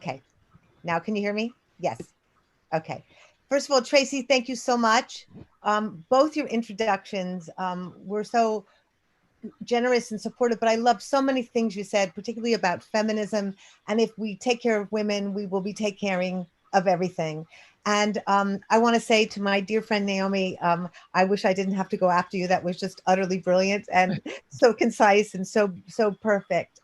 Okay. Now, can you hear me? Yes. Okay. First of all, Tracy, thank you so much. Both your introductions were so generous and supportive, but I love so many things you said, particularly about feminism. And if we take care of women, we will be taking caring of everything. And I want to say to my dear friend Naomi, I wish I didn't have to go after you. That was just utterly brilliant and so concise and so perfect.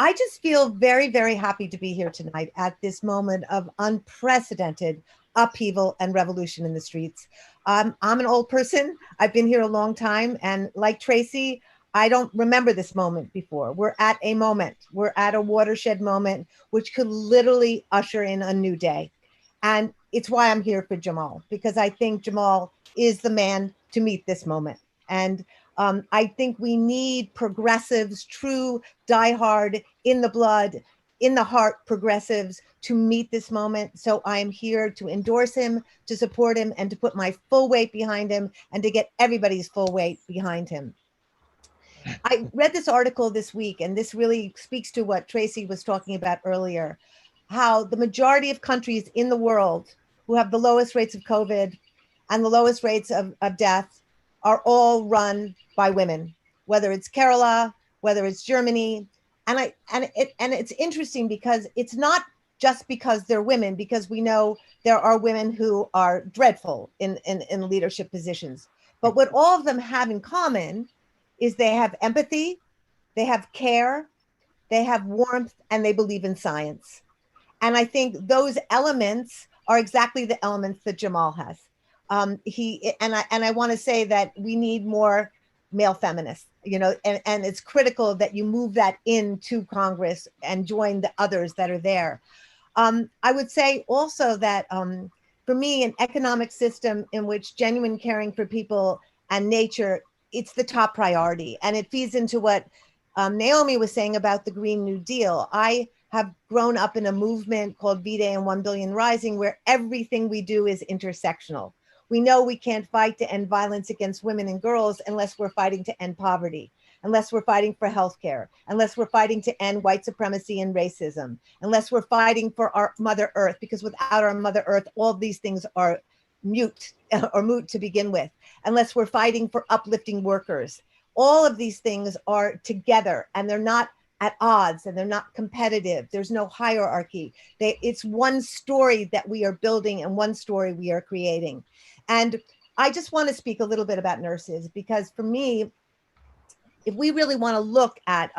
I just feel very, very happy to be here tonight at this moment of unprecedented upheaval and revolution in the streets. I'm an old person. I've been here a long time. And like Tracy, I don't remember this moment before. We're at a moment, we're at a watershed moment, which could literally usher in a new day. And it's why I'm here for Jamal, because I think Jamal is the man to meet this moment. And I think we need progressives, true, diehard, in the blood, in the heart progressives to meet this moment. So I am here to endorse him, to support him, and to put my full weight behind him and to get everybody's full weight behind him. I read this article this week, and this really speaks to what Tracy was talking about earlier, how the majority of countries in the world who have the lowest rates of COVID and the lowest rates of death are all run by women, whether it's Kerala, whether it's Germany. And it's interesting because it's not just because they're women, because we know there are women who are dreadful in leadership positions. But what all of them have in common is they have empathy, they have care, they have warmth, and they believe in science. And I think those elements are exactly the elements that Jamal has. I want to say that we need more male feminists, and it's critical that you move that into Congress and join the others that are there. I would say also that for me, an economic system in which genuine caring for people and nature, it's the top priority. And it feeds into what Naomi was saying about the Green New Deal. I have grown up in a movement called V-Day and 1 Billion Rising, where everything we do is intersectional. We know we can't fight to end violence against women and girls unless we're fighting to end poverty, unless we're fighting for healthcare, unless we're fighting to end white supremacy and racism, unless we're fighting for our Mother Earth, because without our Mother Earth, all these things are mute or moot to begin with, unless we're fighting for uplifting workers. All of these things are together and they're not at odds and they're not competitive. There's no hierarchy. It's one story that we are building and one story we are creating. And I just want to speak a little bit about nurses because for me, if we really want to look at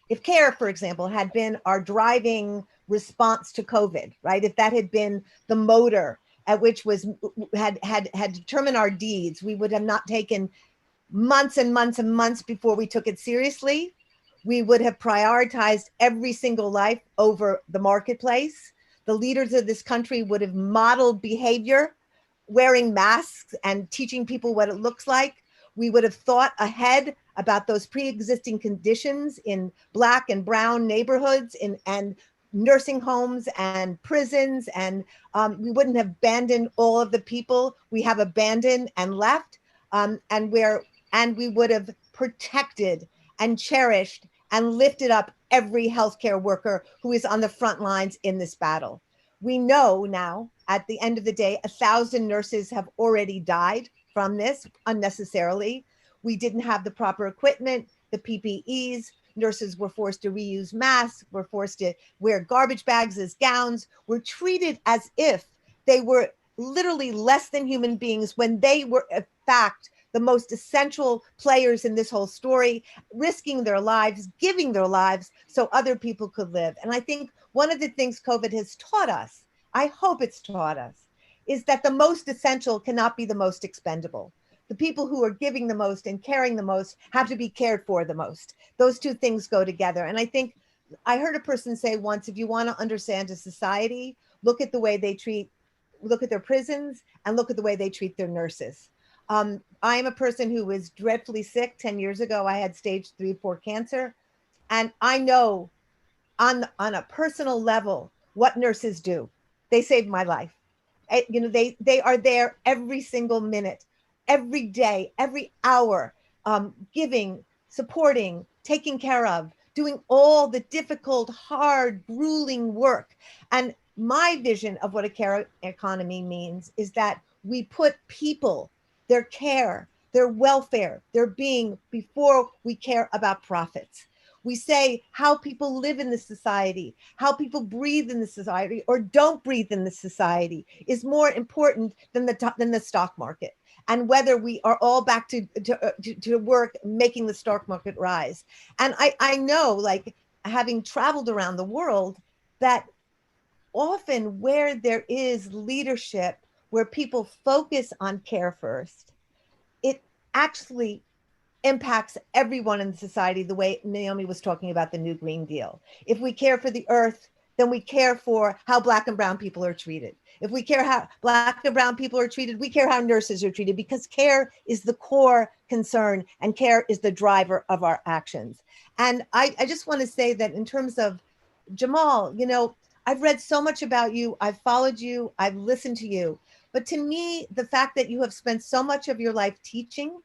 if care, for example, had been our driving response to COVID, right? If that had been the motor at which was had determined our deeds, we would have not taken months and months and months before we took it seriously. We would have prioritized every single life over the marketplace. The leaders of this country would have modeled behavior, wearing masks and teaching people what it looks like. We would have thought ahead about those pre-existing conditions in Black and brown neighborhoods and nursing homes and prisons. And we wouldn't have abandoned all of the people we have abandoned and left. And we would have protected and cherished and lifted up every healthcare worker who is on the front lines in this battle. We know now, at the end of the day, 1,000 nurses have already died from this unnecessarily. We didn't have the proper equipment, the PPEs. Nurses were forced to reuse masks, were forced to wear garbage bags as gowns, were treated as if they were literally less than human beings when they were, in fact, the most essential players in this whole story, risking their lives, giving their lives so other people could live. And I think one of the things COVID has taught us, I hope it's taught us, is that the most essential cannot be the most expendable. The people who are giving the most and caring the most have to be cared for the most. Those two things go together. And I think I heard a person say once, if you want to understand a society, look at their prisons and look at the way they treat their nurses. I am a person who was dreadfully sick. 10 years ago, I had stage 3, 4 cancer. And I know on a personal level what nurses do. They saved my life. They are there every single minute, every day, every hour, giving, supporting, taking care of, doing all the difficult, hard, grueling work. And my vision of what a care economy means is that we put people, their care, their welfare, their being before we care about profits. We say how people live in the society, how people breathe in the society or don't breathe in the society is more important than the stock market, and whether we are all back to work making the stock market rise. And I know, like, having traveled around the world, that often where there is leadership, where people focus on care first, it actually impacts everyone in society, the way Naomi was talking about the new Green Deal. If we care for the earth, then we care for how Black and brown people are treated. If we care how Black and brown people are treated, we care how nurses are treated, because care is the core concern and care is the driver of our actions. And I just want to say that in terms of Jamal, you know, I've read so much about you, I've followed you, I've listened to you. But to me, the fact that you have spent so much of your life teaching,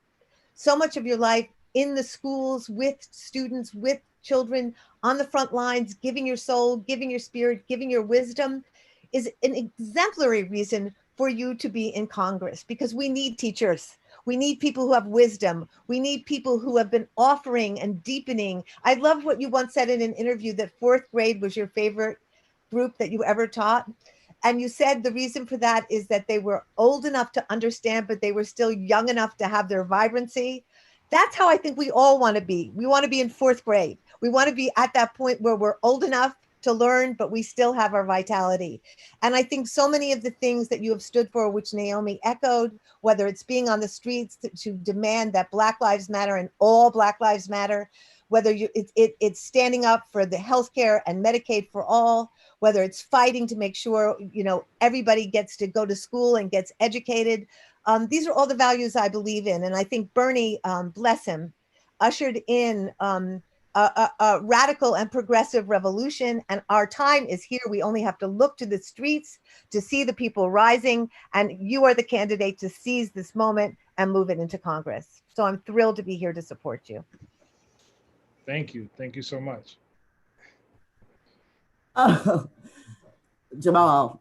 so much of your life in the schools with students, with children, on the front lines, giving your soul, giving your spirit, giving your wisdom, is an exemplary reason for you to be in Congress, because we need teachers. We need people who have wisdom. We need people who have been offering and deepening. I love what you once said in an interview, that fourth grade was your favorite group that you ever taught. And you said the reason for that is that they were old enough to understand, but they were still young enough to have their vibrancy. That's how I think we all want to be. We want to be in fourth grade. We want to be at that point where we're old enough to learn, but we still have our vitality. And I think so many of the things that you have stood for, which Naomi echoed, whether it's being on the streets to demand that Black Lives Matter and all Black Lives Matter, whether it's standing up for the healthcare and Medicaid for all, whether it's fighting to make sure, you know, everybody gets to go to school and gets educated. These are all the values I believe in. And I think Bernie, bless him, ushered in a radical and progressive revolution. And our time is here. We only have to look to the streets to see the people rising. And you are the candidate to seize this moment and move it into Congress. So I'm thrilled to be here to support you. Thank you. Thank you so much. Oh, Jamal,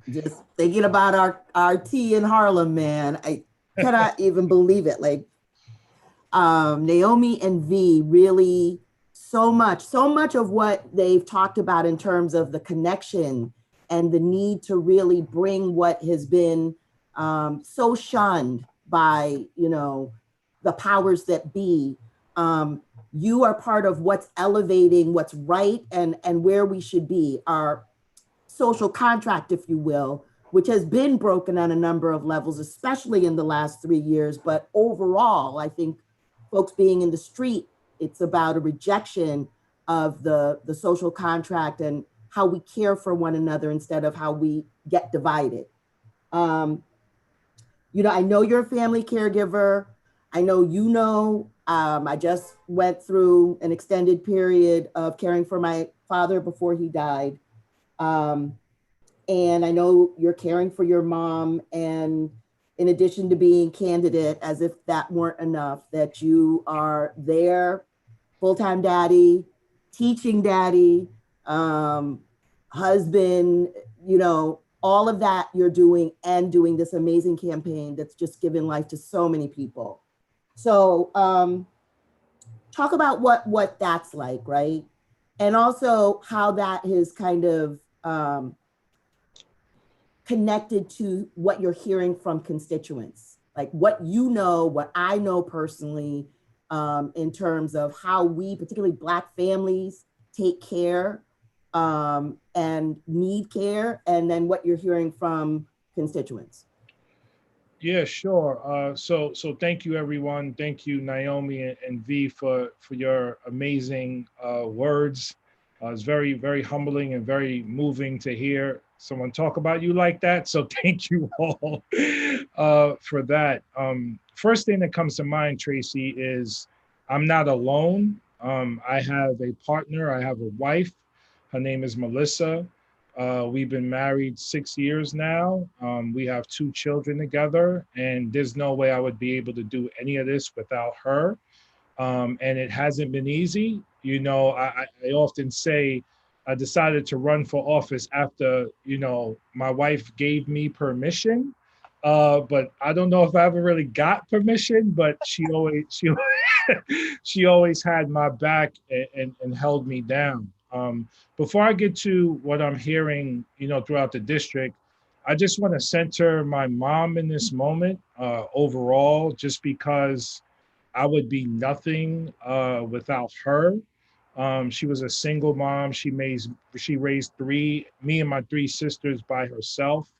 just thinking about our tea in Harlem, man. I cannot even believe it. Like, Naomi and V really so much of what they've talked about in terms of the connection and the need to really bring what has been so shunned by, you know, the powers that be. You are part of what's elevating what's right and where we should be, our social contract, if you will, which has been broken on a number of levels, especially in the last 3 years. But overall, I think folks being in the street, it's about a rejection of the social contract and how we care for one another instead of how we get divided. Um, you know, I know you're a family caregiver. I know you know, I just went through an extended period of caring for my father before he died. Um, and I know you're caring for your mom, and in addition to being candidate, as if that weren't enough, that you are there, full-time daddy, teaching daddy, husband, you know, all of that you're doing, and doing this amazing campaign that's just given life to so many people. So talk about what that's like, right? And also how that has kind of connected to what you're hearing from constituents, like what you know, what I know personally, in terms of how we, particularly Black families, take care and need care, and then what you're hearing from constituents. Yeah, sure. So thank you, everyone. Thank you, Naomi and V, for your amazing words. It's very, very humbling and very moving to hear someone talk about you like that. So thank you all for that. First thing that comes to mind, Tracy, is I'm not alone. I have a partner. I have a wife. Her name is Melissa. We've been married 6 years now. We have 2 children together, and there's no way I would be able to do any of this without her. And it hasn't been easy. You know, I often say I decided to run for office after, you know, my wife gave me permission. But I don't know if I ever really got permission, but she always had my back and held me down. Before I get to what I'm hearing, you know, throughout the district, I just want to center my mom in this moment overall, just because I would be nothing without her. She was a single mom. She raised me and my three sisters by herself.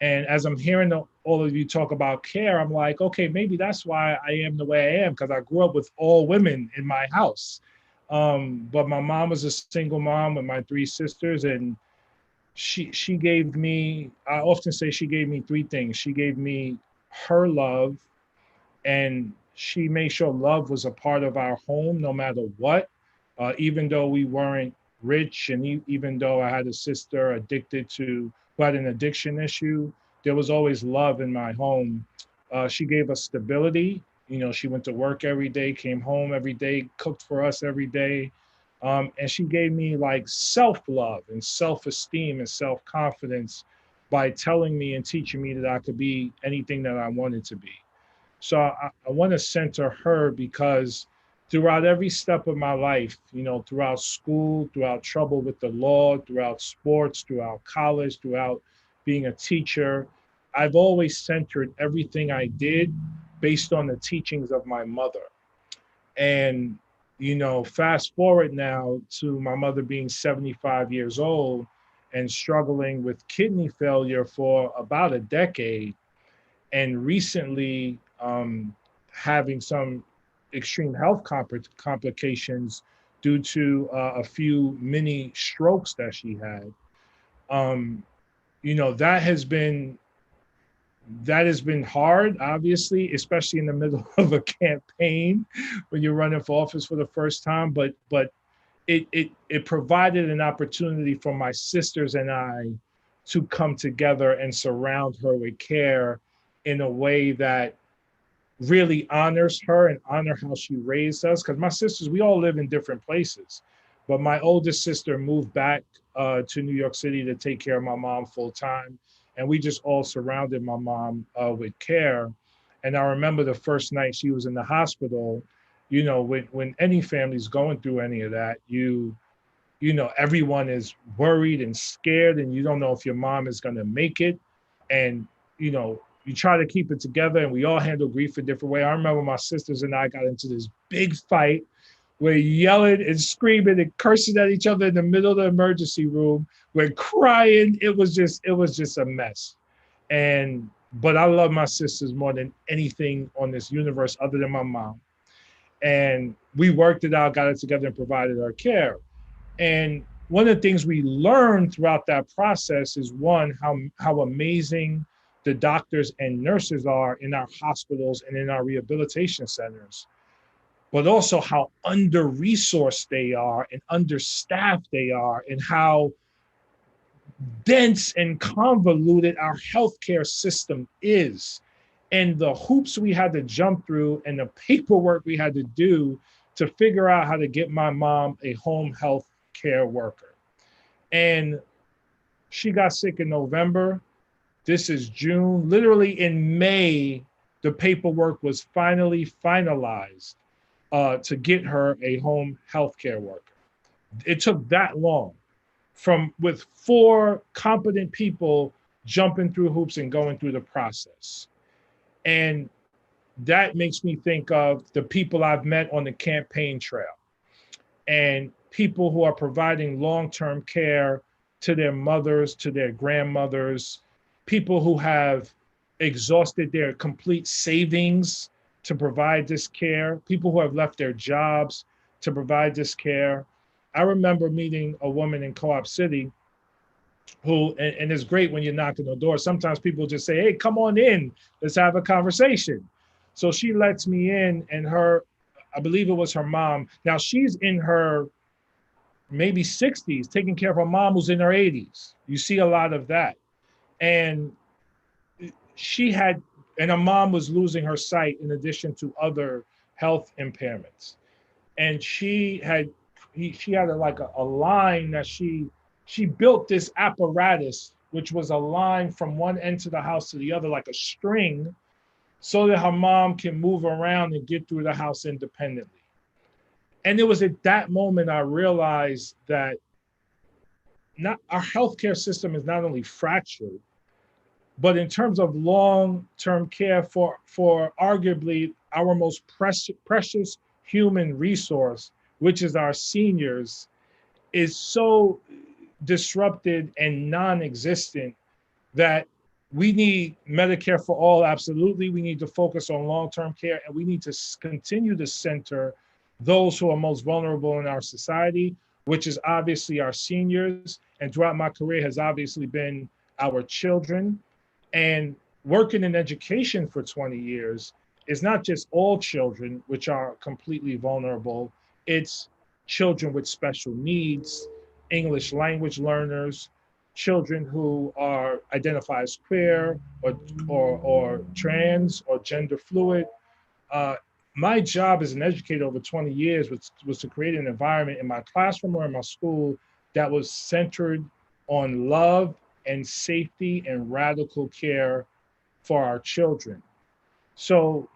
And as I'm hearing all of you talk about care, I'm like, okay, maybe that's why I am the way I am, because I grew up with all women in my house. But my mom was a single mom with my three sisters, and she gave me, I often say she gave me three things. She gave me her love, and she made sure love was a part of our home no matter what. Even though we weren't rich, and even though I had a sister addicted to, who had an addiction issue, there was always love in my home. She gave us stability. You know, she went to work every day, came home every day, cooked for us every day. And she gave me like self-love and self-esteem and self-confidence by telling me and teaching me that I could be anything that I wanted to be. So I want to center her, because throughout every step of my life, you know, throughout school, throughout trouble with the law, throughout sports, throughout college, throughout being a teacher, I've always centered everything I did based on the teachings of my mother. And, you know, fast forward now to my mother being 75 years old and struggling with kidney failure for about a decade, and recently having some extreme health complications due to a few mini strokes that she had. Um, you know, that has been hard, obviously, especially in the middle of a campaign when you're running for office for the first time. But it provided an opportunity for my sisters and I to come together and surround her with care in a way that really honors her and honor how she raised us. Because my sisters, we all live in different places, but my oldest sister moved back to New York City to take care of my mom full time, and we just all surrounded my mom with care. And I remember the first night she was in the hospital. You know, when any family's going through any of that, you know, everyone is worried and scared, and you don't know if your mom is going to make it. And, you know, you try to keep it together, and we all handle grief a different way. I remember my sisters and I got into this big fight. We're yelling and screaming and cursing at each other in the middle of the emergency room. We're crying. It was just a mess. And, but I love my sisters more than anything on this universe other than my mom. And we worked it out, got it together, and provided our care. And one of the things we learned throughout that process is, one, how amazing the doctors and nurses are in our hospitals and in our rehabilitation centers, but also how under-resourced they are and understaffed they are, and how dense and convoluted our healthcare system is, and the hoops we had to jump through and the paperwork we had to do to figure out how to get my mom a home health care worker. And she got sick in November. This is June. Literally in May, the paperwork was finally finalized to get her a home health care worker. It took that long, from with four competent people jumping through hoops and going through the process. And that makes me think of the people I've met on the campaign trail, and people who are providing long-term care to their mothers, to their grandmothers, people who have exhausted their complete savings to provide this care, people who have left their jobs to provide this care. I remember meeting a woman in Co-op City who, and it's great when you're knocking on the door. Sometimes people just say, hey, come on in, let's have a conversation. So she lets me in, and I believe it was her mom. Now she's in her maybe 60s, taking care of her mom who's in her 80s. You see a lot of that. And she had, and her mom was losing her sight in addition to other health impairments. And she had she had a line that she built this apparatus, which was a line from one end of the house to the other, like a string, so that her mom can move around and get through the house independently. And it was at that moment I realized that not our healthcare system is not only fractured, but in terms of long-term care for arguably our most precious human resource, which is our seniors, is so disrupted and non-existent that we need Medicare for all, absolutely. We need to focus on long-term care, and we need to continue to center those who are most vulnerable in our society, which is obviously our seniors, and throughout my career has obviously been our children. And working in education for 20 years is not just all children, which are completely vulnerable, it's children with special needs, English language learners, children who are identified as queer or trans or gender fluid. Uh, my job as an educator over 20 years was to create an environment in my classroom or in my school that was centered on love and safety and radical care for our children. So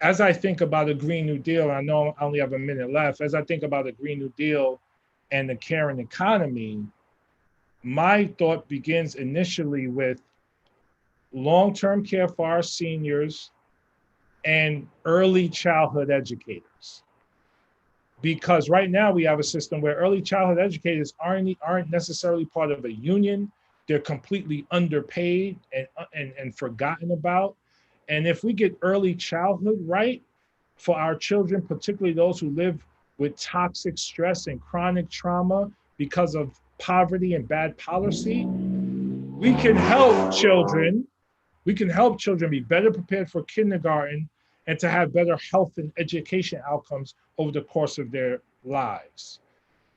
as I think about the Green New Deal, I know I only have a minute left, as I think about the Green New Deal and the caring economy, my thought begins initially with long-term care for our seniors and early childhood educators. Because right now we have a system where early childhood educators aren't necessarily part of a union. They're completely underpaid and forgotten about. And if we get early childhood right for our children, particularly those who live with toxic stress and chronic trauma because of poverty and bad policy, we can help children. We can help children be better prepared for kindergarten and to have better health and education outcomes over the course of their lives.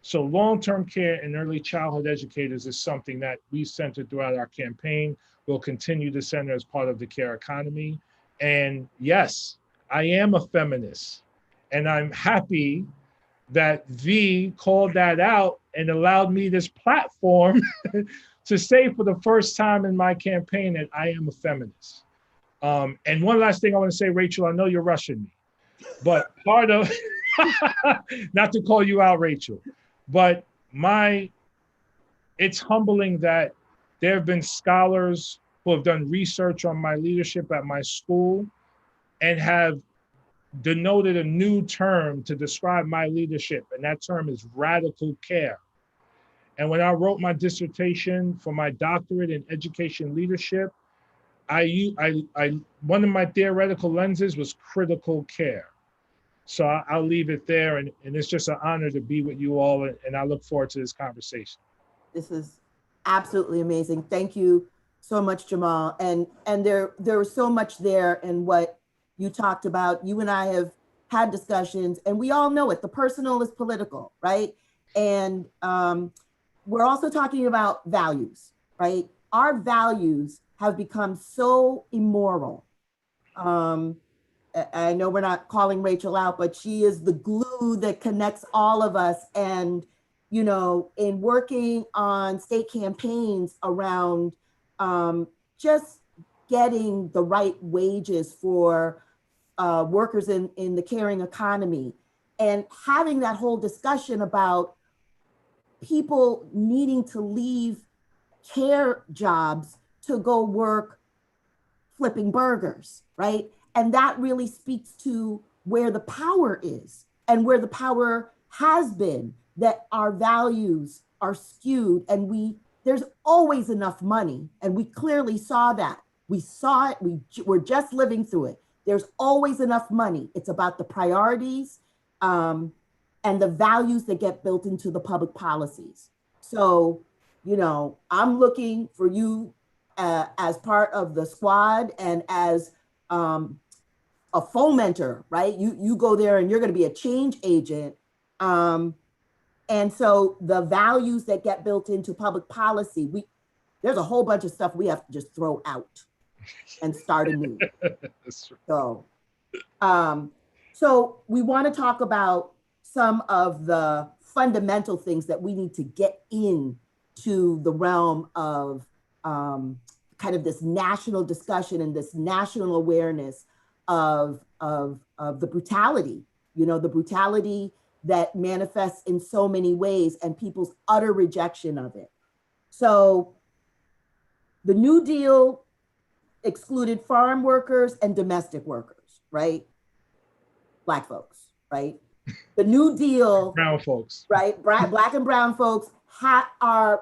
So long-term care and early childhood educators is something that we centered throughout our campaign. We'll continue to center as part of the care economy. And yes, I am a feminist. And I'm happy that V called that out and allowed me this platform to say for the first time in my campaign that I am a feminist. And one last thing I want to say, Rachel, I know you're rushing me, but part of, not to call you out, Rachel, but it's humbling that there have been scholars who have done research on my leadership at my school and have denoted a new term to describe my leadership, and that term is radical care. And when I wrote my dissertation for my doctorate in education leadership, one of my theoretical lenses was critical care. So I'll leave it there, and it's just an honor to be with you all, and I look forward to this conversation. This is absolutely amazing. Thank you so much, Jamal. And there was so much there in what you talked about. You and I have had discussions, and we all know it. The personal is political, right? And we're also talking about values, right? Our values have become so immoral. I know we're not calling Rachel out, but she is the glue that connects all of us. And, you know, in working on state campaigns around just getting the right wages for workers in the caring economy, and having that whole discussion about people needing to leave care jobs to go work flipping burgers, right? And that really speaks to where the power is and where the power has been, that our values are skewed, and there's always enough money. And we clearly saw that. We saw it, we're just living through it. There's always enough money. It's about the priorities and the values that get built into the public policies. So, you know, I'm looking for you as part of the squad and as a fomenter, right? You go there and you're going to be a change agent. And so the values that get built into public policy, there's a whole bunch of stuff we have to just throw out and start anew. So we want to talk about some of the fundamental things that we need to get in to the realm of kind of this national discussion and this national awareness of the brutality, you know, the brutality that manifests in so many ways and people's utter rejection of it. So the New Deal excluded farm workers and domestic workers, right? Black folks, right? The New Deal, brown folks, right? Black and brown folks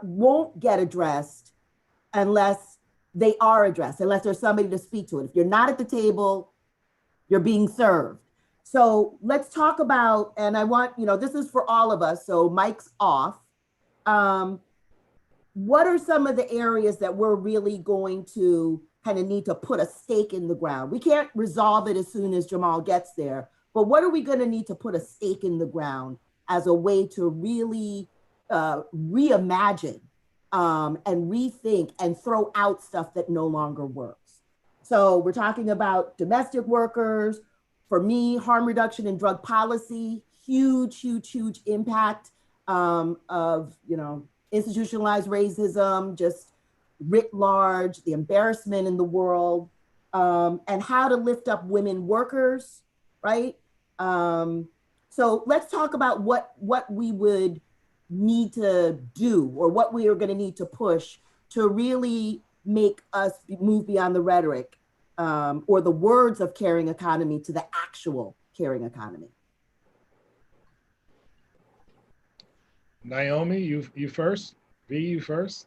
won't get addressed unless they are addressed, unless there's somebody to speak to it. If you're not at the table, you're being served. So let's talk about, and I want, you know, this is for all of us, so mic's off. What are some of the areas that we're really going to kind of need to put a stake in the ground? We can't resolve it as soon as Jamal gets there, but what are we going to need to put a stake in the ground as a way to really reimagine and rethink and throw out stuff that no longer works? So we're talking about domestic workers. For me, harm reduction and drug policy, huge, huge, huge impact of, you know, institutionalized racism, just writ large, the embarrassment in the world, and how to lift up women workers, right? So let's talk about what we would need to do, or what we are going to need to push to really make us move beyond the rhetoric or the words of caring economy to the actual caring economy. Naomi, you first. V, you first.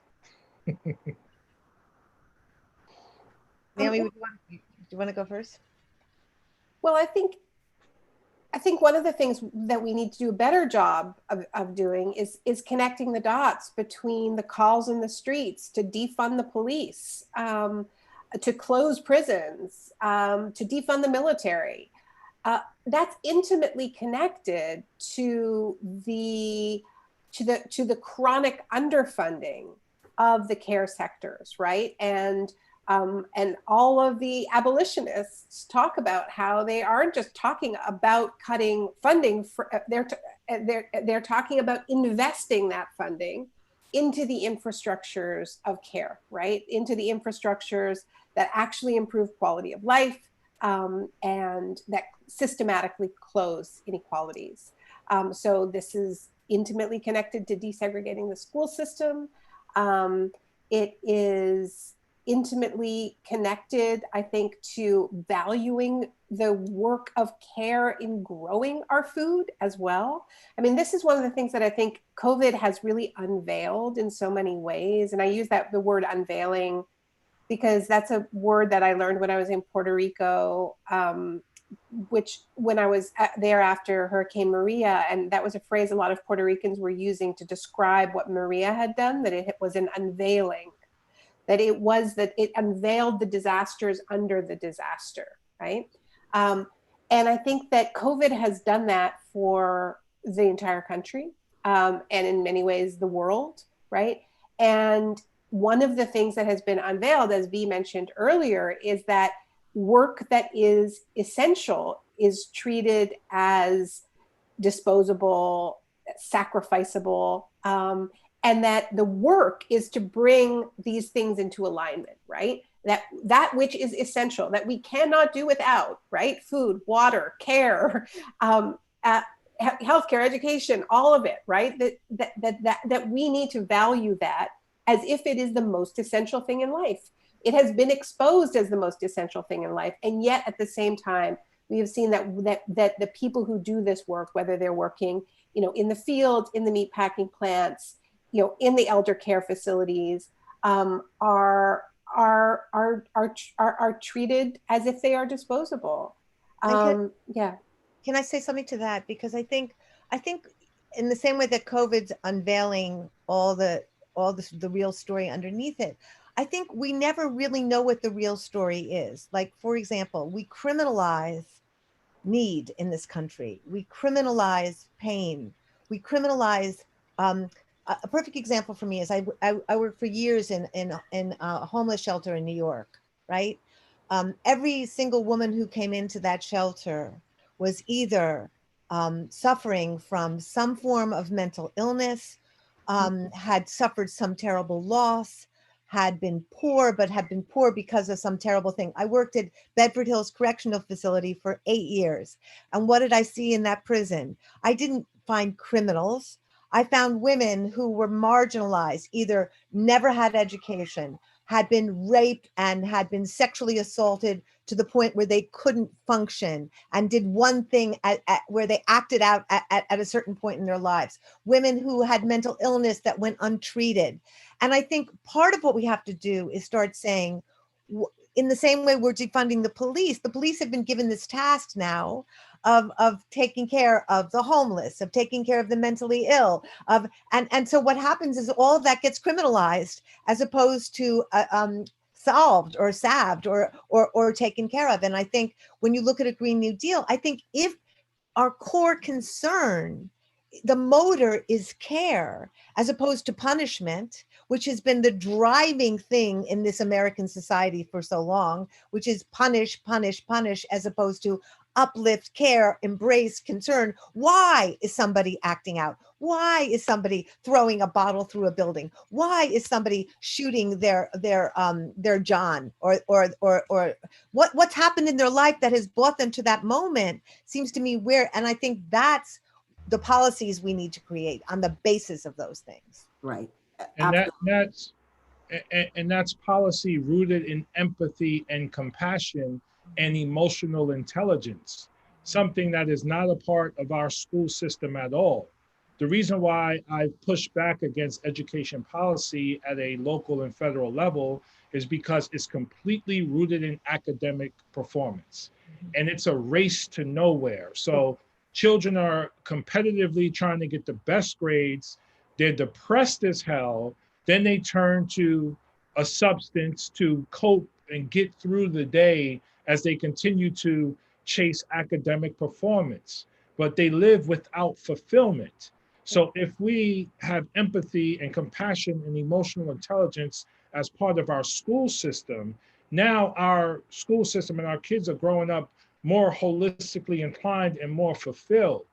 Naomi, do you want to go first? Well, I think one of the things that we need to do a better job of doing is connecting the dots between the calls in the streets to defund the police, to close prisons, to defund the military. That's intimately connected to the chronic underfunding of the care sectors, right? And all of the abolitionists talk about how they aren't just talking about cutting funding. They're talking about investing that funding into the infrastructures of care, right? Into the infrastructures that actually improve quality of life and that systematically close inequalities. So this is intimately connected to desegregating the school system. It is intimately connected, I think, to valuing the work of care in growing our food as well. I mean, this is one of the things that I think COVID has really unveiled in so many ways. And I use the word unveiling because that's a word that I learned when I was in Puerto Rico, which when I was there after Hurricane Maria, and that was a phrase a lot of Puerto Ricans were using to describe what Maria had done, that it was an unveiling. That it unveiled the disasters under the disaster, right? And I think that COVID has done that for the entire country and in many ways the world, right? And one of the things that has been unveiled, as V mentioned earlier, is that work that is essential is treated as disposable, sacrificable, and that the work is to bring these things into alignment, right? That which is essential, that we cannot do without, right? Food, water, care, healthcare, education, all of it, right? That we need to value that as if it is the most essential thing in life. It has been exposed as the most essential thing in life, and yet at the same time, we have seen that the people who do this work, whether they're working, you know, in the field, in the meat packing plants, you know, in the elder care facilities, are treated as if they are disposable. Yeah. Can I say something to that? Because I think in the same way that COVID's unveiling all the real story underneath it, I think we never really know what the real story is. Like, for example, we criminalize need in this country. We criminalize pain. We criminalize. A perfect example for me is I worked for years in a homeless shelter in New York, right? Every single woman who came into that shelter was either suffering from some form of mental illness, had suffered some terrible loss, had been poor, but had been poor because of some terrible thing. I worked at Bedford Hills Correctional Facility for 8 years. And what did I see in that prison? I didn't find criminals. I found women who were marginalized, either never had education, had been raped, and had been sexually assaulted to the point where they couldn't function and did one thing where they acted out at a certain point in their lives. Women who had mental illness that went untreated. And I think part of what we have to do is start saying, in the same way we're defunding the police have been given this task now of taking care of the homeless, of taking care of the mentally ill, and so what happens is all of that gets criminalized as opposed to solved or salved or taken care of. And I think when you look at a Green New Deal, I think if our core concern, the motor is care as opposed to punishment, which has been the driving thing in this American society for so long, which is punish, punish, punish, as opposed to uplift, care, embrace, concern. Why is somebody acting out? Why is somebody throwing a bottle through a building? Why is somebody shooting their John or what's happened in their life that has brought them to that moment? Seems to me where, and I think that's the policies we need to create on the basis of those things. Right. And Absolutely. that's policy rooted in empathy and compassion and emotional intelligence, something that is not a part of our school system at all. The reason why I push back against education policy at a local and federal level is because it's completely rooted in academic performance. And it's a race to nowhere. So children are competitively trying to get the best grades. They're depressed as hell. Then they turn to a substance to cope and get through the day as they continue to chase academic performance, but they live without fulfillment. So if we have empathy and compassion and emotional intelligence as part of our school system, now our school system and our kids are growing up more holistically inclined and more fulfilled.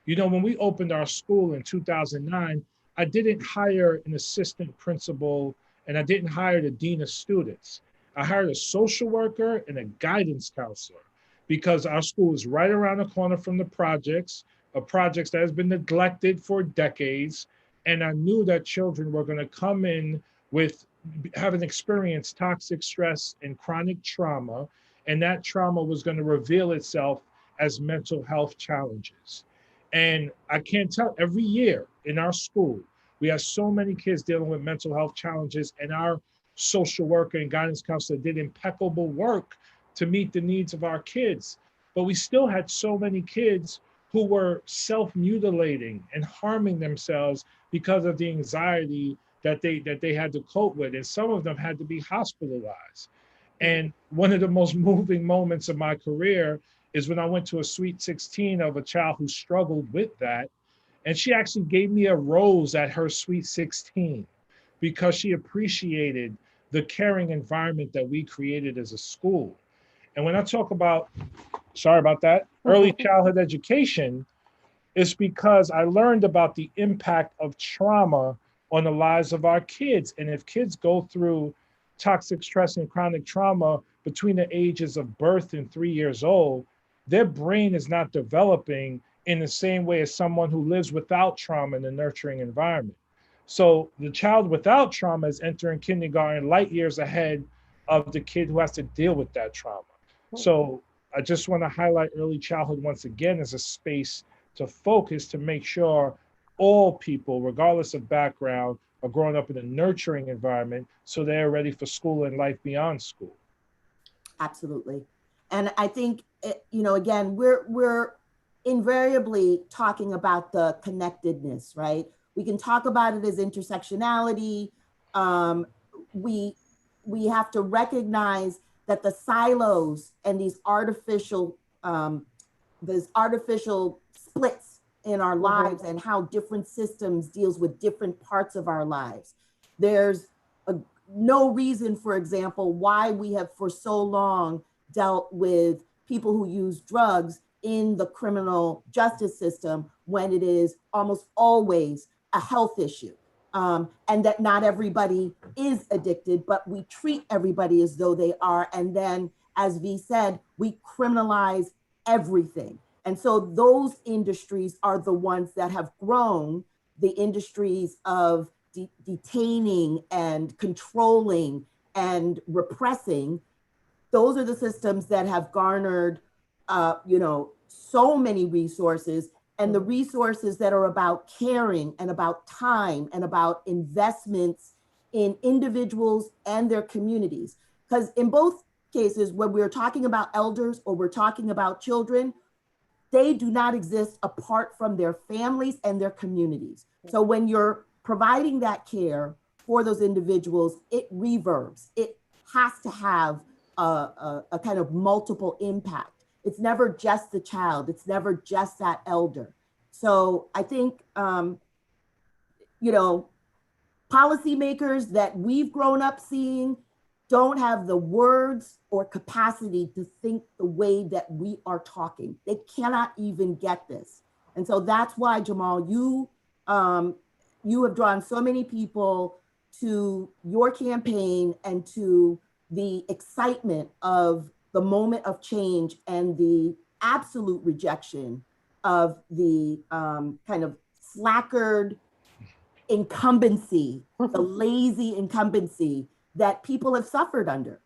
You know, when we opened our school in 2009, I didn't hire an assistant principal and I didn't hire the dean of students. I hired a social worker and a guidance counselor because our school is right around the corner from the projects, a project that has been neglected for decades. And I knew that children were going to come in with having experienced toxic stress and chronic trauma, and that trauma was going to reveal itself as mental health challenges. And I can't tell, every year in our school, we have so many kids dealing with mental health challenges, and our social worker and guidance counselor did impeccable work to meet the needs of our kids. But we still had so many kids who were self-mutilating and harming themselves because of the anxiety that they had to cope with. And some of them had to be hospitalized. And one of the most moving moments of my career is when I went to a sweet 16 of a child who struggled with that. And she actually gave me a rose at her sweet 16 because she appreciated the caring environment that we created as a school. And when I talk about, sorry about that, early childhood education, it's because I learned about the impact of trauma on the lives of our kids. And if kids go through toxic stress and chronic trauma between the ages of birth and 3 years old, their brain is not developing in the same way as someone who lives without trauma in a nurturing environment. So the child without trauma is entering kindergarten light years ahead of the kid who has to deal with that trauma. So I just want to highlight early childhood once again as a space to focus to make sure all people, regardless of background, are growing up in a nurturing environment so they're ready for school and life beyond school. Absolutely. And I think, you know, again, we're invariably talking about the connectedness, right? We can talk about it as intersectionality. We have to recognize that the silos and these artificial splits in our lives and how different systems deals with different parts of our lives. There's no reason, for example, why we have for so long dealt with people who use drugs in the criminal justice system when it is almost always a health issue. And that not everybody is addicted, but we treat everybody as though they are. And then, as V said, we criminalize everything. And so those industries are the ones that have grown, the industries of detaining and controlling and repressing. Those are the systems that have garnered, so many resources, and the resources that are about caring and about time and about investments in individuals and their communities. Because in both cases, when we're talking about elders or we're talking about children, they do not exist apart from their families and their communities. So when you're providing that care for those individuals, it reverbs. It has to have a kind of multiple impact. It's never just the child. It's never just that elder. So I think, policymakers that we've grown up seeing don't have the words or capacity to think the way that we are talking. They cannot even get this. And so that's why, Jamal, you have drawn so many people to your campaign and to the excitement of the moment of change and the absolute rejection of the kind of slackered incumbency, the lazy incumbency that people have suffered under.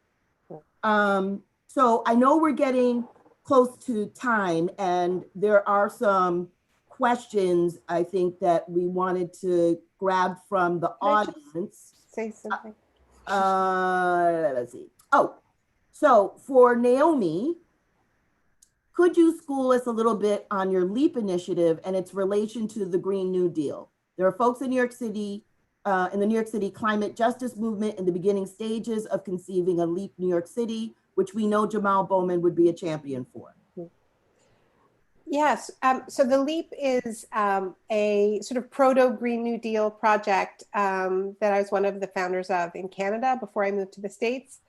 So I know we're getting close to time, and there are some questions I think that we wanted to grab from the audience. Say something. Let's see. Oh, so for Naomi, could you school us a little bit on your LEAP initiative and its relation to the Green New Deal? There are folks in New York City, in the New York City climate justice movement in the beginning stages of conceiving a LEAP New York City, which we know Jamaal Bowman would be a champion for. Yes, so the LEAP is a sort of proto-Green New Deal project that I was one of the founders of in Canada before I moved to the States.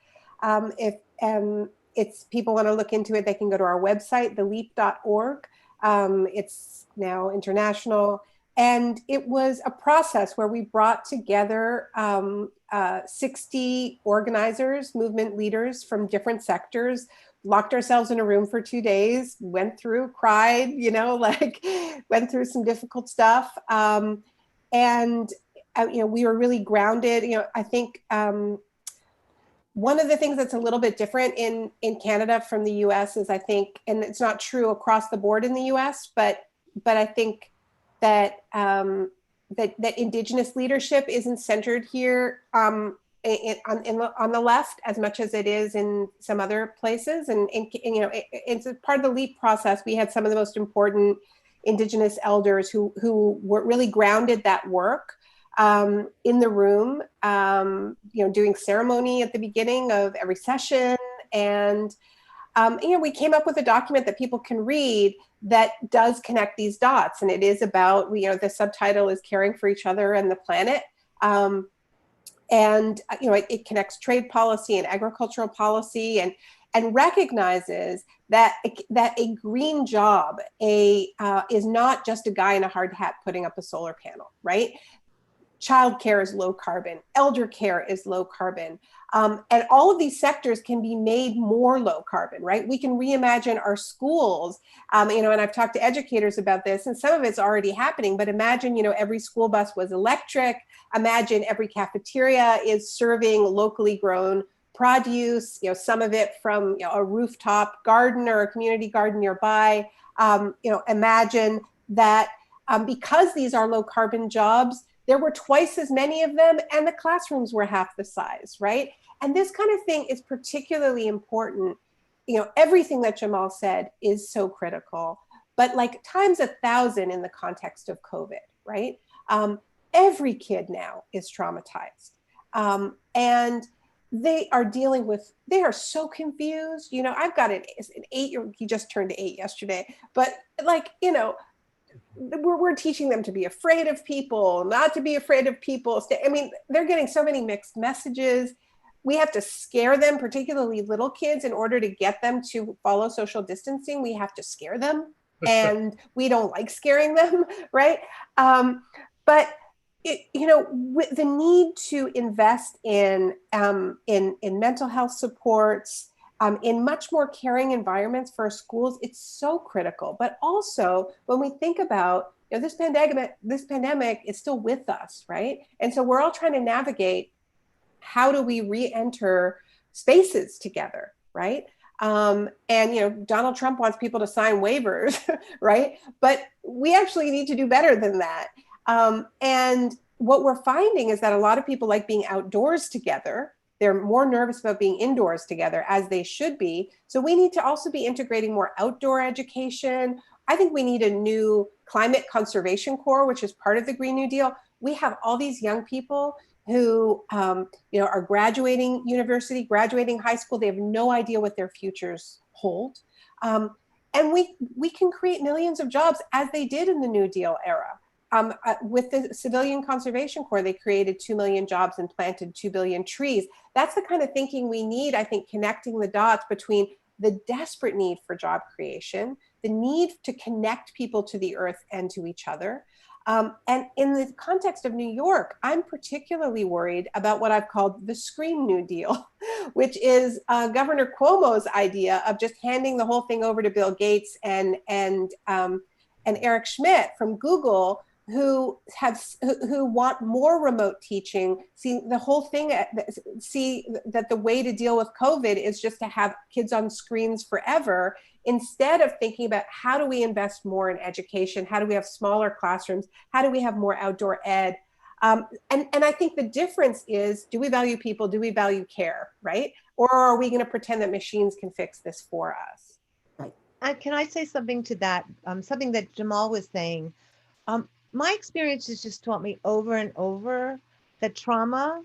If people want to look into it, they can go to our website, theleap.org. It's now international. And it was a process where we brought together 60 organizers, movement leaders from different sectors, locked ourselves in a room for 2 days, went through, cried, went through some difficult stuff. We were really grounded. I think one of the things that's a little bit different in Canada from the US is, I think, and it's not true across the board in the US, but I think that that Indigenous leadership isn't centered here on the left as much as it is in some other places. And it's a part of the LEAP process. We had some of the most important Indigenous elders who were really grounded that work in the room, doing ceremony at the beginning of every session. And we came up with a document that people can read that does connect these dots. And it is about, the subtitle is Caring for Each Other and the Planet. It connects trade policy and agricultural policy and recognizes that a green job is not just a guy in a hard hat putting up a solar panel, right? Childcare is low carbon, elder care is low carbon. And all of these sectors can be made more low carbon, right? We can reimagine our schools, and I've talked to educators about this, and some of it's already happening, but imagine, every school bus was electric. Imagine every cafeteria is serving locally grown produce, some of it from a rooftop garden or a community garden nearby. Imagine that because these are low carbon jobs, there were twice as many of them, and the classrooms were half the size, right? And this kind of thing is particularly important. Everything that Jamal said is so critical, but like times 1,000 in the context of COVID, right? Every kid now is traumatized. And they are so confused. I've got an 8-year-old, he just turned 8 yesterday, but we're teaching them to be afraid of people, not to be afraid of people. They're getting so many mixed messages. we have to scare them, particularly little kids, in order to get them to follow social distancing. We have to scare them, and we don't like scaring them, right? But the need to invest in mental health supports, in much more caring environments for schools, it's so critical. But also, when we think about this pandemic is still with us, right? And so we're all trying to navigate, how do we re-enter spaces together, right? And Donald Trump wants people to sign waivers, right? But we actually need to do better than that. And what we're finding is that a lot of people like being outdoors together. They're more nervous about being indoors together, as they should be. So we need to also be integrating more outdoor education. I think we need a new climate conservation corps, which is part of the Green New Deal. We have all these young people who are graduating university, graduating high school. They have no idea what their futures hold. And we can create millions of jobs, as they did in the New Deal era. With the Civilian Conservation Corps, they created 2 million jobs and planted 2 billion trees. That's the kind of thinking we need, I think, connecting the dots between the desperate need for job creation, the need to connect people to the earth and to each other. And in the context of New York, I'm particularly worried about what I've called the Scream New Deal, which is Governor Cuomo's idea of just handing the whole thing over to Bill Gates and Eric Schmidt from Google, who want more remote teaching, see that the way to deal with COVID is just to have kids on screens forever, instead of thinking about, how do we invest more in education? How do we have smaller classrooms? How do we have more outdoor ed? And I think the difference is, do we value people? Do we value care, right? Or are we going to pretend that machines can fix this for us? Right. Can I say something to that? Something that Jamal was saying. My experience has just taught me over and over that trauma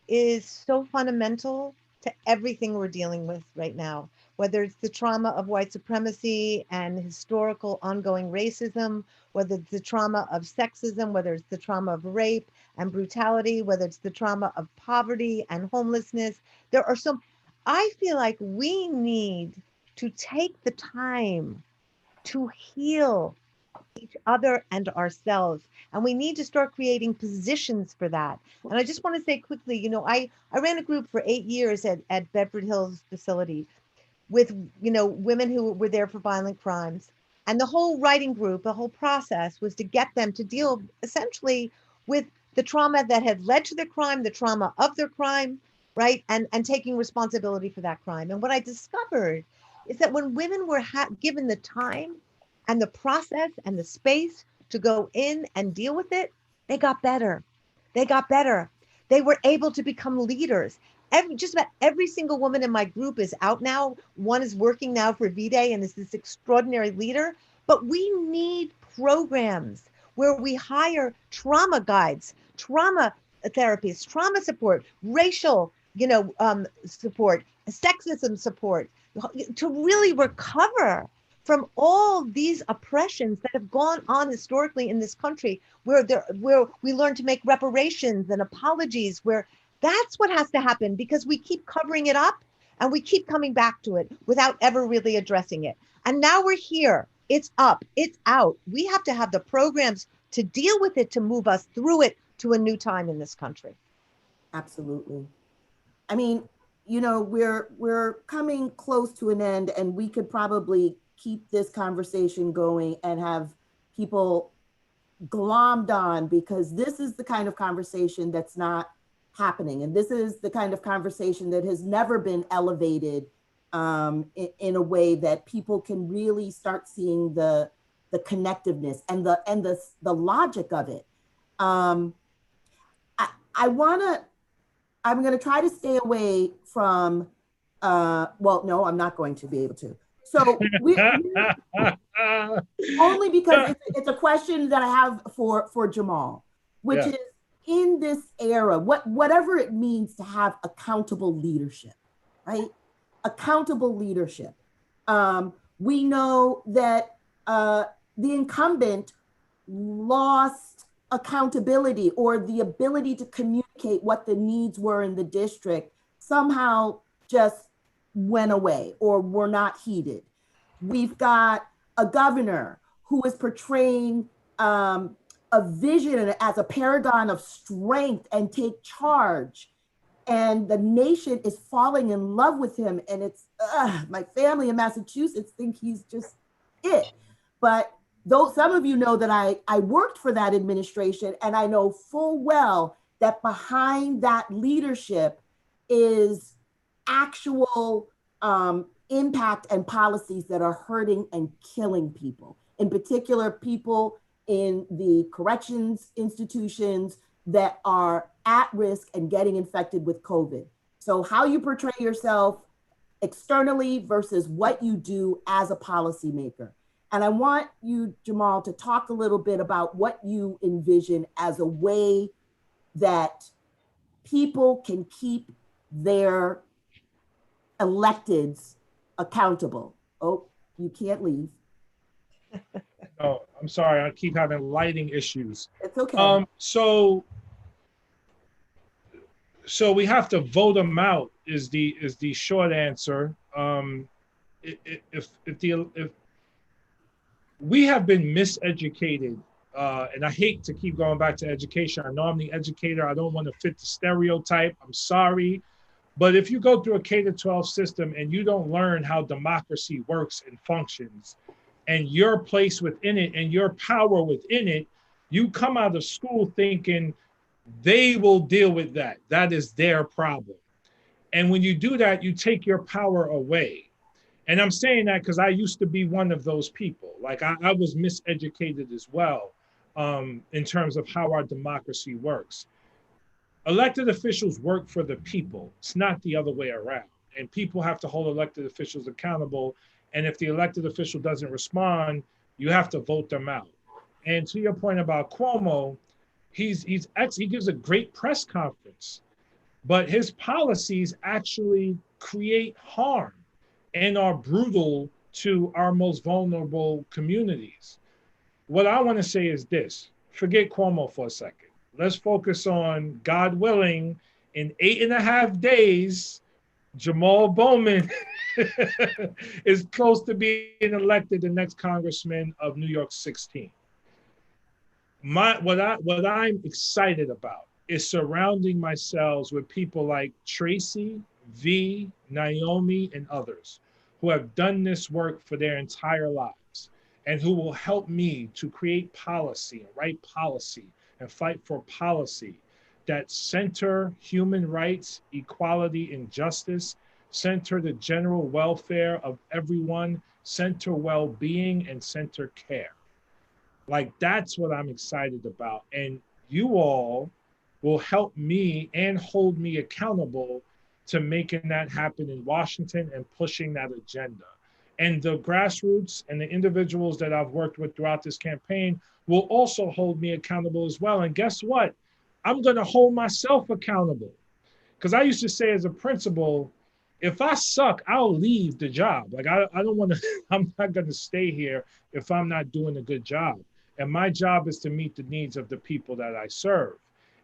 is so fundamental to everything we're dealing with right now, whether it's the trauma of white supremacy and historical ongoing racism, whether it's the trauma of sexism, whether it's the trauma of rape and brutality, whether it's the trauma of poverty and homelessness. I feel like we need to take the time to heal each other and ourselves. And we need to start creating positions for that. And I just want to say quickly, I ran a group for 8 years at Bedford Hills facility with, women who were there for violent crimes. And the whole writing group, the whole process was to get them to deal essentially with the trauma that had led to their crime, the trauma of their crime, right? And taking responsibility for that crime. And what I discovered is that when women were given the time and the process and the space to go in and deal with it, they got better. They got better. They were able to become leaders. Just about every single woman in my group is out now. One is working now for V-Day and is this extraordinary leader. But we need programs where we hire trauma guides, trauma therapists, trauma support, racial, support, sexism support, to really recover from all these oppressions that have gone on historically in this country, where we learn to make reparations and apologies, where that's what has to happen, because we keep covering it up and we keep coming back to it without ever really addressing it. And now we're here. It's up, it's out. We have to have the programs to deal with it, to move us through it to a new time in this country. Absolutely. I mean, we're coming close to an end, and we could probably keep this conversation going and have people glommed on, because this is the kind of conversation that's not happening. And this is the kind of conversation that has never been elevated in a way that people can really start seeing the connectiveness and the logic of it. I'm going to try to stay away from, well, no, I'm not going to be able to. So only because it's a question that I have for Jamal, which is, in this era, whatever it means to have accountable leadership, right? Accountable leadership. We know that the incumbent lost accountability, or the ability to communicate what the needs were in the district, somehow just went away or were not heeded. We've got a governor who is portraying a vision as a paragon of strength and take charge. And the nation is falling in love with him. And it's my family in Massachusetts think he's just it. But though some of you know that I worked for that administration, and I know full well that behind that leadership is actual impact and policies that are hurting and killing people, in particular, people in the corrections institutions that are at risk and getting infected with COVID. So how you portray yourself externally versus what you do as a policymaker. And I want you, Jamal, to talk a little bit about what you envision as a way that people can keep their electeds accountable. Oh, you can't leave. Oh, I'm sorry. I keep having lighting issues. It's okay. So we have to vote them out is the short answer. If we have been miseducated, and I hate to keep going back to education. I know I'm the educator. I don't want to fit the stereotype. I'm sorry. But if you go through a K-12 system and you don't learn how democracy works and functions and your place within it and your power within it, you come out of school thinking they will deal with that. That is their problem. And when you do that, you take your power away. And I'm saying that because I used to be one of those people. Like I was miseducated as well in terms of how our democracy works. Elected officials work for the people. It's not the other way around. And people have to hold elected officials accountable. And if the elected official doesn't respond, you have to vote them out. And to your point about Cuomo, he gives a great press conference, but his policies actually create harm and are brutal to our most vulnerable communities. What I want to say is this: forget Cuomo for a second. Let's focus on, God willing, in 8.5 days, Jamal Bowman is close to being elected the next congressman of New York 16. What I'm excited about is surrounding myself with people like Tracy, V, Naomi, and others who have done this work for their entire lives and who will help me to create policy and write policy and fight for policy that center human rights, equality, and justice, center the general welfare of everyone, center well-being, and center care. Like, that's what I'm excited about. And you all will help me and hold me accountable to making that happen in Washington and pushing that agenda. And the grassroots and the individuals that I've worked with throughout this campaign will also hold me accountable as well. And guess what? I'm going to hold myself accountable. Because I used to say as a principal, if I suck, I'll leave the job. Like, I don't want to, I'm not going to stay here if I'm not doing a good job. And my job is to meet the needs of the people that I serve.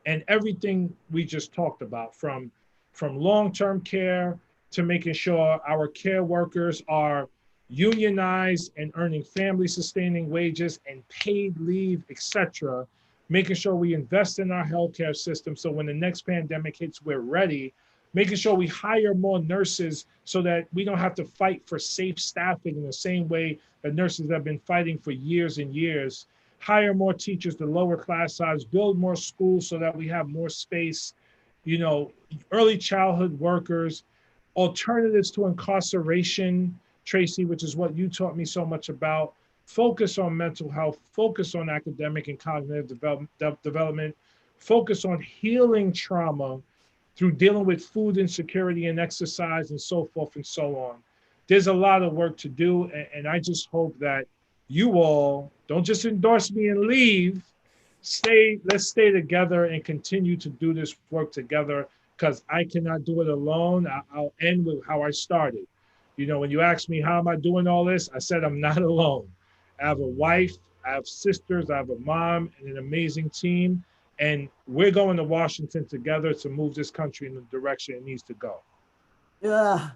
And everything we just talked about, from long-term care to making sure our care workers are unionized and earning family-sustaining wages and paid leave, etc., making sure we invest in our healthcare system so when the next pandemic hits, we're ready, making sure we hire more nurses so that we don't have to fight for safe staffing in the same way that nurses have been fighting for years and years, hire more teachers to lower class size, build more schools so that we have more space, early childhood workers, alternatives to incarceration, Tracy, which is what you taught me so much about, focus on mental health, focus on academic and cognitive development, focus on healing trauma through dealing with food insecurity and exercise and so forth and so on. There's a lot of work to do, and I just hope that you all don't just endorse me and leave. Let's stay together and continue to do this work together, because I cannot do it alone. I'll end with how I started. When you asked me how am I doing all this, I said I'm not alone. I have a wife, I have sisters, I have a mom, and an amazing team. And we're going to Washington together to move this country in the direction it needs to go. Ugh,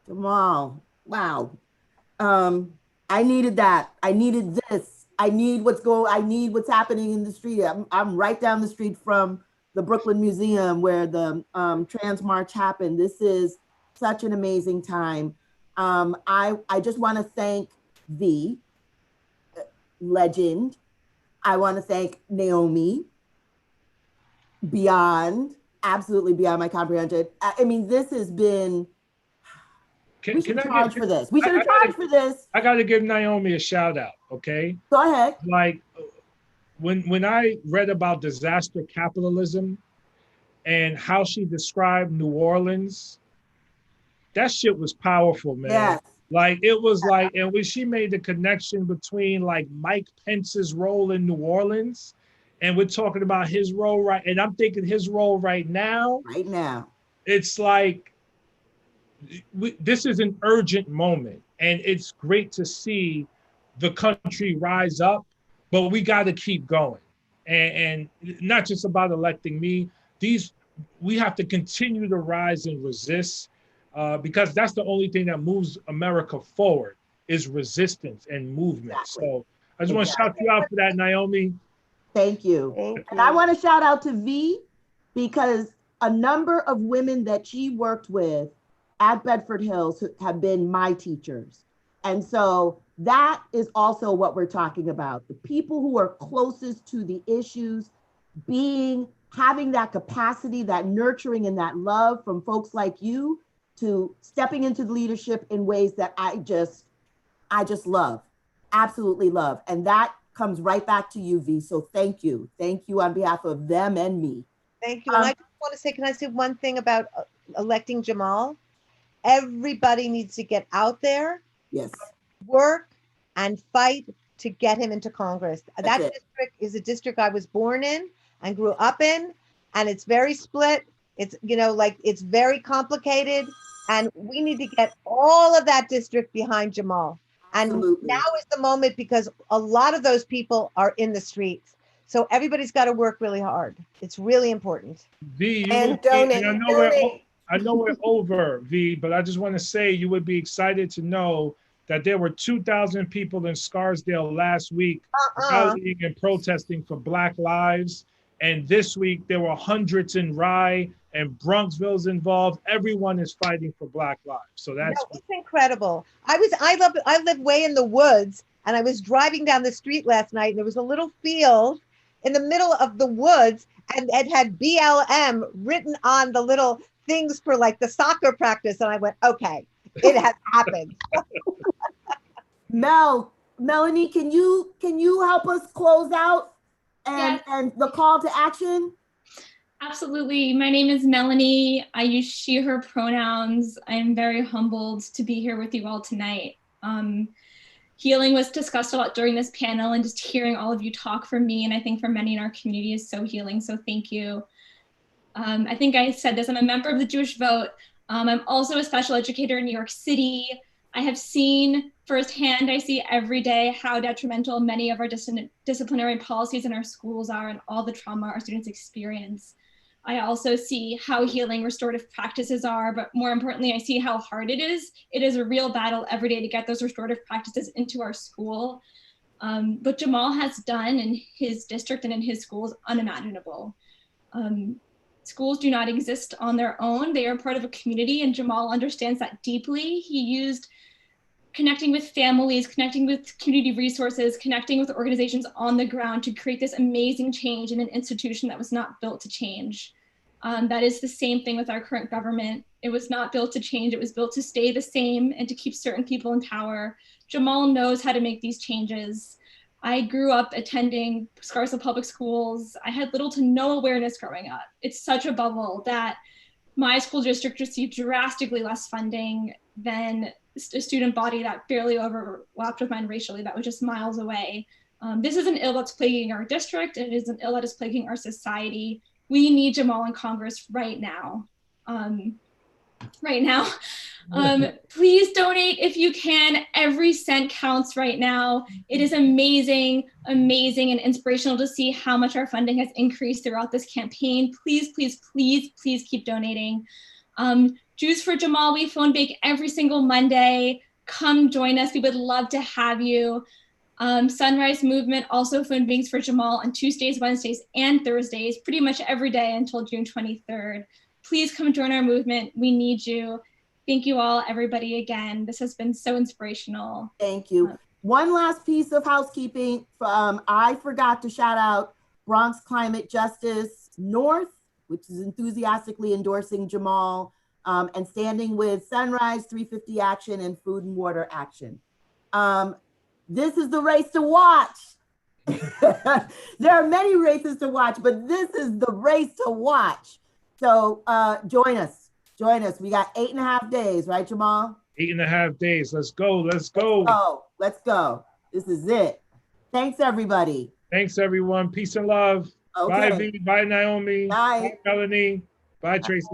Jamal, wow. I needed that. I needed this. I need what's happening in the street. I'm right down the street from the Brooklyn Museum where the Trans March happened. This is such an amazing time. I just want to thank the legend. I want to thank Naomi beyond, absolutely beyond my comprehension. I mean, this has been, we should charge for this. We should have charged for this. I got to give Naomi a shout out, okay? Go ahead. Like when I read about disaster capitalism and how she described New Orleans, that shit was powerful, man. Yes. Like it was like, and when she made the connection between like Mike Pence's role in New Orleans, and we're talking about his role right, and I'm thinking his role right now. Right now. It's like, this is an urgent moment, and it's great to see the country rise up, but we got to keep going. And not just about electing me. We have to continue to rise and resist, because that's the only thing that moves America forward is resistance and movement. Exactly. So I just want to shout you out for that, Naomi. Thank you. Thank you. And I want to shout out to V, because a number of women that she worked with at Bedford Hills have been my teachers. And so that is also what we're talking about. The people who are closest to the issues, having that capacity, that nurturing and that love from folks like you, to stepping into the leadership in ways that I just love, absolutely love. And that comes right back to you, V. So thank you. Thank you on behalf of them and me. Thank you. And I just want to say, can I say one thing about electing Jamal? Everybody needs to get out there, yes, work and fight to get him into Congress. That district is a district I was born in and grew up in, and it's very split. It's, it's very complicated, and we need to get all of that district behind Jamal. And absolutely. Now is the moment, because a lot of those people are in the streets. So everybody's got to work really hard. It's really important. V, and donate. And I know we're over, V, but I just want to say you would be excited to know that there were 2,000 people in Scarsdale last week rallying and protesting for Black lives. And this week there were hundreds in Rye, and Bronxville's involved. Everyone is fighting for Black lives. So it's incredible. I live way in the woods, and I was driving down the street last night, and there was a little field in the middle of the woods, and it had BLM written on the little things for like the soccer practice. And I went, okay, it has happened. Melanie, can you help us close out and the call to action? Absolutely. My name is Melanie. I use she, her pronouns. I am very humbled to be here with you all tonight. Healing was discussed a lot during this panel, and just hearing all of you talk for me, and I think for many in our community, is so healing. So thank you. I think I said this, I'm a member of the Jewish Vote. I'm also a special educator in New York City. I have seen firsthand, I see every day how detrimental many of our disciplinary policies in our schools are, and all the trauma our students experience. I also see how healing restorative practices are, but more importantly, I see how hard it is. It is a real battle every day to get those restorative practices into our school. What Jamal has done in his district and in his school is unimaginable. Schools do not exist on their own. They are part of a community, and Jamal understands that deeply. He used connecting with families, connecting with community resources, connecting with organizations on the ground to create this amazing change in an institution that was not built to change. That is the same thing with our current government. It was not built to change. It was built to stay the same and to keep certain people in power. Jamal knows how to make these changes. I grew up attending Scarsdale Public Schools. I had little to no awareness growing up. It's such a bubble that my school district received drastically less funding than a student body that barely overlapped with mine racially, that was just miles away. This is an ill that's plaguing our district, and it is an ill that is plaguing our society. We need Jamal in Congress right now. Please donate if you can. Every cent counts right now. It is amazing, amazing and inspirational to see how much our funding has increased throughout this campaign. Please, please, please, please keep donating. Juice for Jamal, we phone bake every single Monday. Come join us. We would love to have you. Sunrise Movement also phone bakes for Jamal on Tuesdays, Wednesdays, and Thursdays, pretty much every day until June 23rd. Please come join our movement. We need you. Thank you all, everybody, again. This has been so inspirational. Thank you. One last piece of housekeeping. I forgot to shout out Bronx Climate Justice North, which is enthusiastically endorsing Jamal and standing with Sunrise, 350 Action, and Food and Water Action. This is the race to watch. There are many races to watch, but this is the race to watch. So join us. Join us. We got 8.5 days, right, Jamal? 8.5 days. Let's go. Let's go. Let's go. This is it. Thanks, everybody. Thanks, everyone. Peace and love. Okay. Bye, V. Bye, Naomi. Bye. Bye, Melanie. Bye, Tracy.